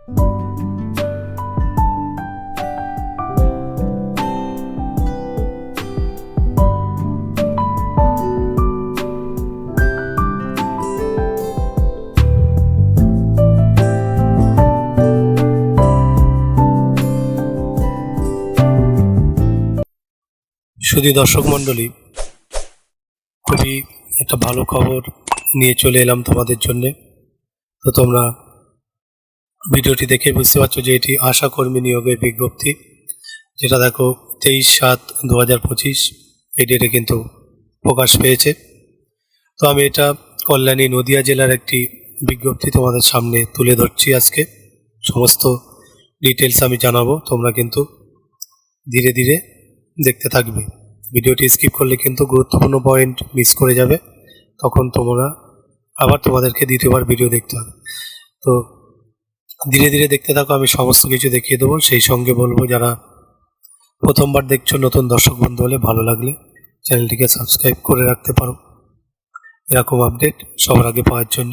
শুধু দর্শক মণ্ডলী, খুবই একটা ভালো খবর নিয়ে চলে এলাম তোমাদের জন্যে। তো তোমরা ভিডিওটি দেখে বুঝতে পারছো যে এটি আশা কর্মী নিয়োগের বিজ্ঞপ্তি, যেটা দেখো 23/7/2025 এই ডেটে কিন্তু প্রকাশ পেয়েছে। তো আমি এটা কল্যাণী নদিয়া জেলার একটি বিজ্ঞপ্তি তোমাদের সামনে তুলে ধরছি। আজকে সমস্ত ডিটেলস আমি জানাবো, তোমরা কিন্তু ধীরে ধীরে দেখতে থাকবে। ভিডিওটি স্কিপ করলে কিন্তু গুরুত্বপূর্ণ পয়েন্ট মিস করে যাবে, তখন তোমরা আবার তোমাদেরকে দ্বিতীয়বার ভিডিও দেখতে হবে। তো ধীরে ধীরে দেখতে থাকো, আমি সমস্ত কিছু দেখিয়ে দেবো। সেই সঙ্গে বলবো, যারা প্রথমবার দেখছো, নতুন দর্শক বন্ধু হলে ভালো লাগলে চ্যানেলটিকে সাবস্ক্রাইব করে রাখতে পারো এরকম আপডেট সবার আগে পাওয়ার জন্য।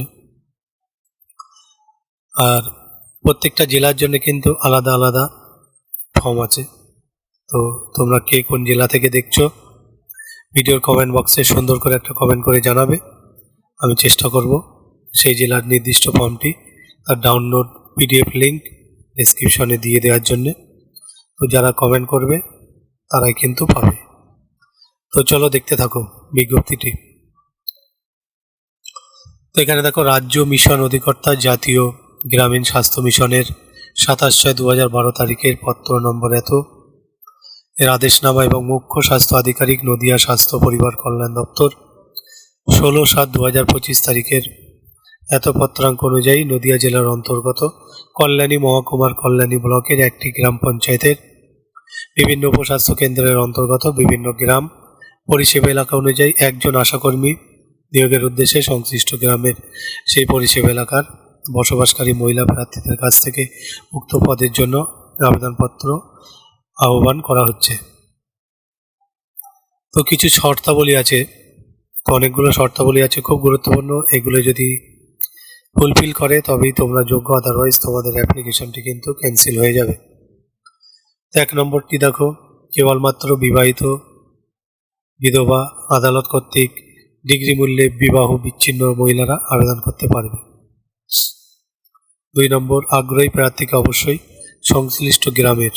আর প্রত্যেকটা জেলার জন্য কিন্তু আলাদা আলাদা ফর্ম আছে। তো তোমরা কে কোন জেলা থেকে দেখছো, ভিডিওর কমেন্ট বক্সে সুন্দর করে একটা কমেন্ট করে জানাবে। আমি চেষ্টা করব সেই জেলার নির্দিষ্ট ফর্মটি তার ডাউনলোড পিডিএফ লিঙ্ক ডেসক্রিপশনে দিয়ে দেওয়ার জন্য। তো যারা কমেন্ট করবে তারাই কিন্তু পাবে। তো চলো দেখতে থাকো বিজ্ঞপ্তিটি। তো এখানে দেখো, রাজ্য মিশন অধিকর্তা জাতীয় গ্রামীণ স্বাস্থ্য মিশনের 27/6/2012 তারিখের পত্র নম্বর এর আদেশনামা এবং মুখ্য স্বাস্থ্য আধিকারিক নদিয়া স্বাস্থ্য পরিবার কল্যাণ দপ্তর 16/7/2025 তারিখের পত্রাঙ্ক অনুযায়ী নদিয়া জেলার অন্তর্গত কল্যাণী মহকুমার কল্যাণী ব্লকের একটি গ্রাম পঞ্চায়েতের বিভিন্ন উপস্বাস্থ্য কেন্দ্রের অন্তর্গত বিভিন্ন গ্রাম পরিষেবা এলাকা অনুযায়ী একজন আশাকর্মী নিয়োগের উদ্দেশ্যে সংশ্লিষ্ট গ্রামের সেই পরিষেবা এলাকার বসবাসকারী মহিলা প্রার্থীদের কাছ থেকে উক্ত পদের জন্য আবেদনপত্র আহ্বান করা হচ্ছে। তো কিছু শর্তাবলী আছে, অনেকগুলো শর্তাবলী আছে, খুব গুরুত্বপূর্ণ। এগুলো যদি ফুলফিল করে তবেই তোমরা যোগ্য, আদারওয়াইজ তোমাদের অ্যাপ্লিকেশনটি কিন্তু ক্যান্সেল হয়ে যাবে। তো 1 নম্বরটি দেখো, কেবলমাত্র বিবাহিত বিধবা আদালত কর্তৃক ডিগ্রি মূল্যে বিবাহ বিচ্ছিন্ন মহিলারা আবেদন করতে পারবে। 2 নম্বর, আগ্রহী প্রার্থীকে অবশ্যই সংশ্লিষ্ট গ্রামের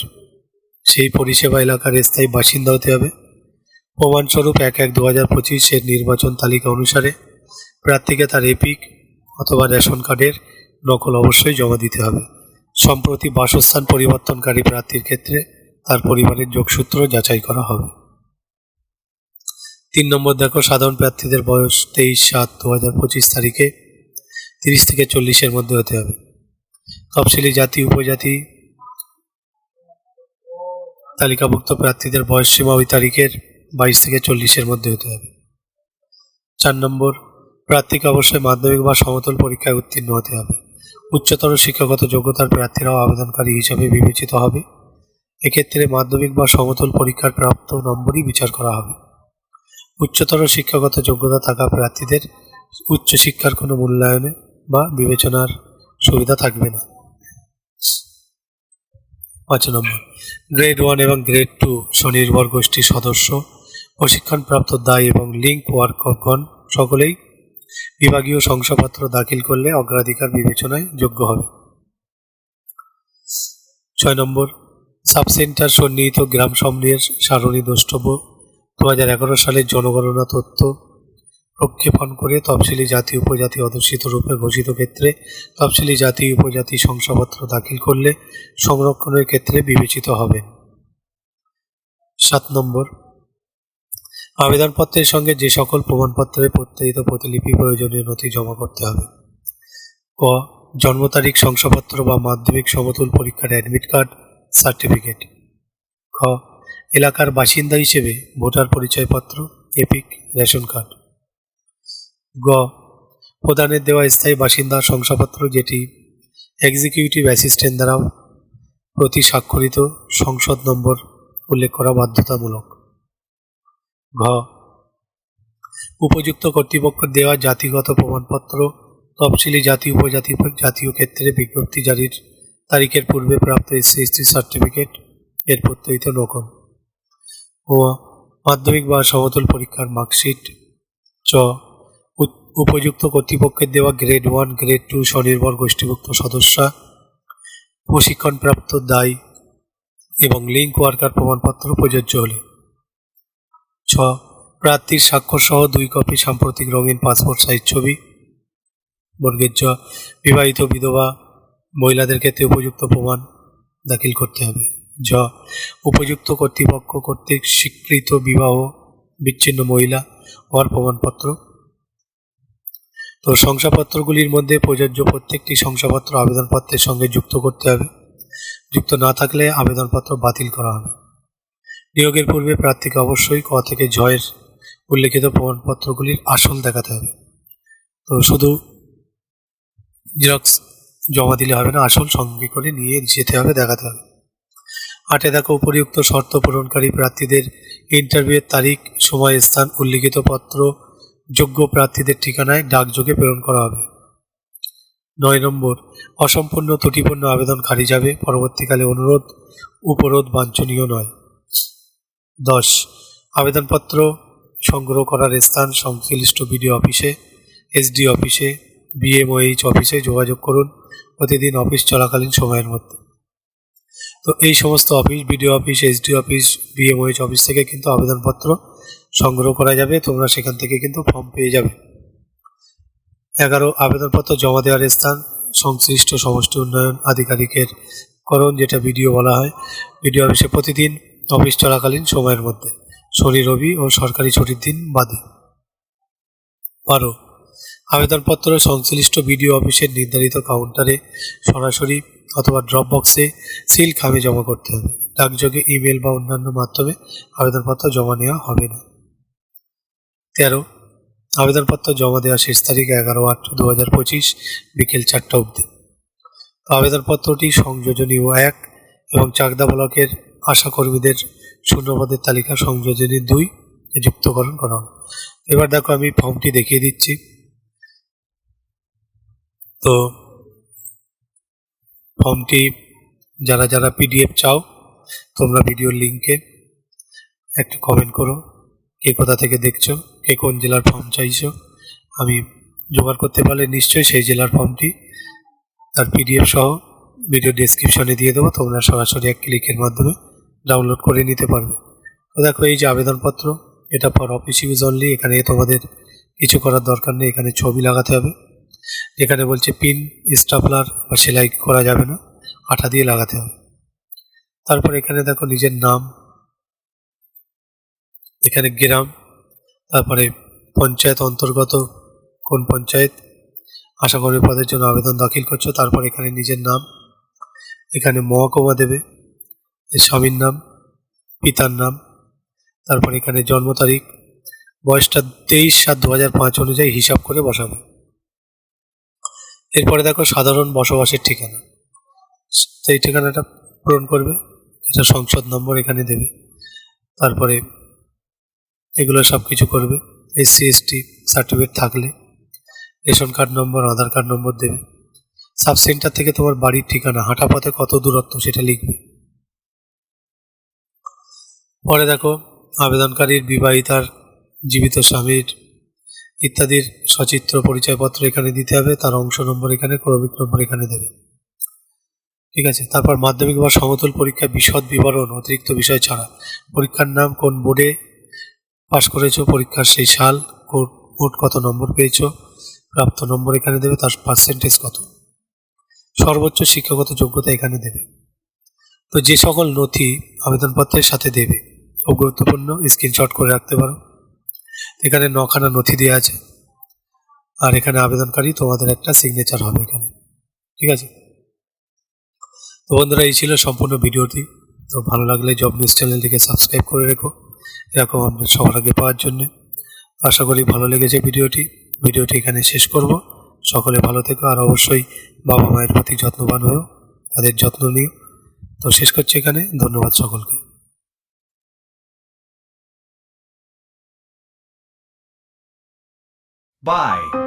সেই পরিষেবা এলাকার স্থায়ী বাসিন্দা হতে হবে। প্রমাণস্বরূপ 1/1/2025 এর নির্বাচন তালিকা অনুসারে প্রার্থীকে তার এপিক অথবা রেশন কার্ডের নকল অবশ্যই জমা দিতে হবে। সম্প্রতি বাসস্থান পরিবর্তনকারী প্রার্থীর ক্ষেত্রে তার পরিবারের যোগসূত্র যাচাই করা হবে। 3 নম্বর দেখো, সাধারণ প্রার্থীদের বয়স 23/7/2025 তারিখে 30 থেকে 40-এর মধ্যে হতে হবে। তফসিলি জাতি উপজাতি তালিকাভুক্ত প্রার্থীদের বয়স সীমা ওই তারিখের 22 থেকে 40-এর মধ্যে হতে হবে। 4 নম্বর, প্রার্থীকে অবশ্যই মাধ্যমিক বা সমতল পরীক্ষায় উত্তীর্ণ হতে হবে। উচ্চতর শিক্ষাগত যোগ্যতার প্রার্থীরাও আবেদনকারী হিসাবে বিবেচিত হবে। এক্ষেত্রে মাধ্যমিক বা সমতল পরীক্ষার প্রাপ্ত নম্বরই বিচার করা হবে। উচ্চতর শিক্ষাগত যোগ্যতা থাকা প্রার্থীদের উচ্চশিক্ষার কোনো মূল্যায়নে বা বিবেচনার সুবিধা থাকবে না। 5 নম্বর, গ্রেড 1 এবং গ্রেড 2 স্বনির্ভর গোষ্ঠীর সদস্য, প্রশিক্ষণপ্রাপ্ত দায়ী এবং লিঙ্ক ওয়ার্করগণ সকলেই বিভাগীয় শংসাপত্র দাখিল করলে অগ্রাধিকার বিবেচনায় যোগ্য হবে। 6 নম্বর, সাবসেন্টার সন্নিহিত গ্রাম সমূহের সারণী দ্রষ্টব্য 2011 সালের জনগণনা তথ্য প্রক্ষেপণ করে তফসিলি জাতি উপজাতি অধ্যুষিত রূপে ঘোষিত ক্ষেত্রে তফসিলি জাতি উপজাতি শংসাপত্র দাখিল করলে সংরক্ষণের ক্ষেত্রে বিবেচিত হবে। 7 নম্বর, আবেদনপত্রের সঙ্গে যে সকল প্রমাণপত্রের প্রত্যায়িত প্রতিলিপি প্রয়োজনীয় নথি জমা করতে হবে। ক, জন্ম তারিখ শংসাপত্র বা মাধ্যমিক সমতুল পরীক্ষার অ্যাডমিট কার্ড সার্টিফিকেট। খ, এলাকার বাসিন্দা হিসেবে ভোটার পরিচয়পত্র, এপিক, রেশন কার্ড। গ, প্রদানের দেওয়া স্থায়ী বাসিন্দা শংসাপত্র যেটি এক্সিকিউটিভ অ্যাসিস্ট্যান্ট দ্বারা প্রতি স্বাক্ষরিত সংসদ নম্বর উল্লেখ করা বাধ্যতামূলক। ঘ, উপযুক্ত কর্তৃপক্ষের দেওয়া জাতিগত প্রমাণপত্র তফসিলি জাতি উপজাতি জাতীয় ক্ষেত্রে বিজ্ঞপ্তি জারির তারিখের পূর্বে প্রাপ্ত SC/ST সার্টিফিকেট এর প্রত্যয়িত নকল ও মাধ্যমিক বা সমতল পরীক্ষার মার্কশিট। চ উপযুক্ত কর্তৃপক্ষের দেওয়া গ্রেড 1 গ্রেড 2 স্বনির্ভর গোষ্ঠীভুক্ত সদস্য প্রশিক্ষণপ্রাপ্ত দায়ী এবং লিঙ্ক ওয়ার্কার প্রমাণপত্র প্রযোজ্য হলে। ছ প্রার্থীর স্বাক্ষর সহ 2 কপি সাম্প্রতিক রঙিন পাসপোর্ট সাইজ ছবি। বর্গের জ বিবাহিত বিধবা মহিলাদের ক্ষেত্রে উপযুক্ত প্রমাণ দাখিল করতে হবে। জ উপযুক্ত কর্তৃপক্ষ কর্তৃক স্বীকৃত বিবাহ বিচ্ছিন্ন মহিলা হওয়ার প্রমাণপত্র। তো শংসাপত্রগুলির মধ্যে প্রযোজ্য প্রত্যেকটি শংসাপত্র আবেদনপত্রের সঙ্গে যুক্ত করতে হবে। যুক্ত না থাকলে আবেদনপত্র বাতিল করা হবে। নিয়োগের পূর্বে প্রার্থীকে অবশ্যই ক থেকে ঝ এর উল্লেখিত প্রমাণপত্রগুলির আসল দেখাতে হবে। তো শুধু জেরক্স জমা দিলে হবে না, আসল সঙ্গে করে নিয়ে যেতে হবে, দেখাতে হবে। 8 দেখো উপরিউক্ত শর্ত পূরণকারী প্রার্থীদের ইন্টারভিউয়ের তারিখ সময় স্থান উল্লিখিত পত্র যোগ্য প্রার্থীদের ঠিকানায় ডাকযোগে প্রেরণ করা হবে। 9 নম্বর অসম্পূর্ণ ত্রুটিপূর্ণ আবেদন খারিজ যাবে, পরবর্তীকালে অনুরোধ উপরোধ বাঞ্ছনীয় নয়। 10 আবেদনপত্র সংগ্রহ করার স্থান সংশ্লিষ্ট বিডিও অফিসে, SD অফিসে, BMOH অফিসে যোগাযোগ করুন প্রতিদিন অফিস চলাকালীন সময়ের মধ্যে। তো এই সমস্ত office BDO office, SD office, BMOH office থেকে কিন্তু আবেদনপত্র সংগ্রহ করা যাবে, তোমরা সেখান থেকে কিন্তু ফর্ম পেয়ে যাবে। 11 আবেদনপত্র জমা দেওয়ার স্থান সংশ্লিষ্ট সমষ্টি উন্নয়ন আধিকারিকের করণ, যেটা বিডিও বলা হয়, বিডিও অফিসে প্রতিদিন অফিস চলাকালীন সময়ের মধ্যে, শনি রবি ও সরকারি ছুটির দিন বাদে। 12 আবেদনপত্র সংশ্লিষ্ট বিডিও অফিসের নির্ধারিত কাউন্টারে সরাসরি অথবা ড্রপ বক্সে সিল খামে জমা করতে হবে। ডাকযোগে, ইমেল বা অন্যান্য মাধ্যমে আবেদনপত্র জমা নেওয়া হবে না। 13 আবেদনপত্র জমা দেওয়ার শেষ তারিখ 11/8/2025 বিকেল 4টা অবধি। আবেদনপত্রটি সংযোজনী 1 এবং চাকদা ব্লকের আশাকর্মীদের শূন্যপদের তালিকা সংযোজনী 2 যুক্তকরণ করা হবে। এবার দেখো আমি ফর্মটি দেখিয়ে দিচ্ছি। তো ফর্মটি যারা যারা PDF চাও তোমরা ভিডিওর লিঙ্কে একটা কমেন্ট করো, কে কোথা থেকে দেখছো, কে কোন জেলার ফর্ম চাইছো। আমি জোগাড় করতে পারলে নিশ্চয়ই সেই জেলার ফর্মটি তার PDF সহ ভিডিও ডেসক্রিপশনে দিয়ে দেবো, তোমরা সরাসরি এক ক্লিকের মাধ্যমে ডাউনলোড করে নিতে পারবে। তো দেখো এই যে আবেদনপত্র, এটা ফর অফিস ইউজ অনলি, এখানে তোমাদের কিছু করার দরকার নেই, এখানে ছবি লাগাতে হবে। এখানে বলছে পিন স্টাপলার বা সেলাই করা যাবে না, আঠা দিয়ে লাগাতে হবে। তারপর এখানে দেখো নিজের নাম, এখানে গ্রাম, তারপরে পঞ্চায়েত অন্তর্গত কোন পঞ্চায়েত, আশাকর্মী পদের জন্য আবেদন দাখিল করছো, তারপর এখানে নিজের নাম, এখানে মহকুমা দেবে, স্বামীর নাম, পিতার নাম, তারপর এখানে জন্ম তারিখ, বয়সটা 23/7/2005 অনুযায়ী হিসাব করে বসাবে। এরপরে দেখো সাধারণ বসবাসের ঠিকানা, সেই ঠিকানাটা পূরণ করবে, এটা সংসদ নম্বর এখানে দেবে। তারপরে এগুলো সব কিছু করবে। SC/ST সার্টিফিকেট থাকলে রেশন কার্ড নম্বর, আধার কার্ড নম্বর দেবে। সাব সেন্টার থেকে তোমার বাড়ির ঠিকানা, হাঁটা পথে কত দূরত্ব সেটা লিখবে। পরে দেখো আবেদনকারীর বিবাহিতার, জীবিত স্বামীর ইত্যাদির সচিত্র পরিচয়পত্র এখানে দিতে হবে, তার অংশ নম্বর এখানে, ক্রমিক নম্বর এখানে দেবে। ঠিক আছে। তারপর মাধ্যমিক বা সমতল পরীক্ষার বিশদ বিবরণ অতিরিক্ত বিষয় ছাড়া, পরীক্ষার নাম, কোন বোর্ডে পাশ করেছো, পরীক্ষার সেই সাল, মোট কত নম্বর পেয়েছো, প্রাপ্ত নম্বর এখানে দেবে, তার পার্সেন্টেজ কত, সর্বোচ্চ শিক্ষাগত যোগ্যতা এখানে দেবে। তো যে সকল নথি আবেদনপত্রের সাথে দেবে খুব গুরুত্বপূর্ণ, স্ক্রিনশট করে রাখতে পারো। এখানে 9খানা নথি দেওয়া আছে, আর এখানে আবেদনকারী তোমাদের একটা সিগনেচার হবে এখানে। ঠিক আছে। তো বন্ধুরা এই ছিল সম্পূর্ণ ভিডিওটি। তো ভালো লাগলে জব নিউজ চ্যানেলটিকে সাবস্ক্রাইব করে রেখো এরকম আপডেট সবার আগে পাওয়ার জন্য। আশা করি ভালো লেগেছে ভিডিওটি এখানে শেষ করব। সকলে ভালো থেকো, আর অবশ্যই বাবা মায়ের প্রতি যত্নবান হও, তাদের যত্ন নিও। তো শেষ করছি এখানে, ধন্যবাদ সকলকে। Bye.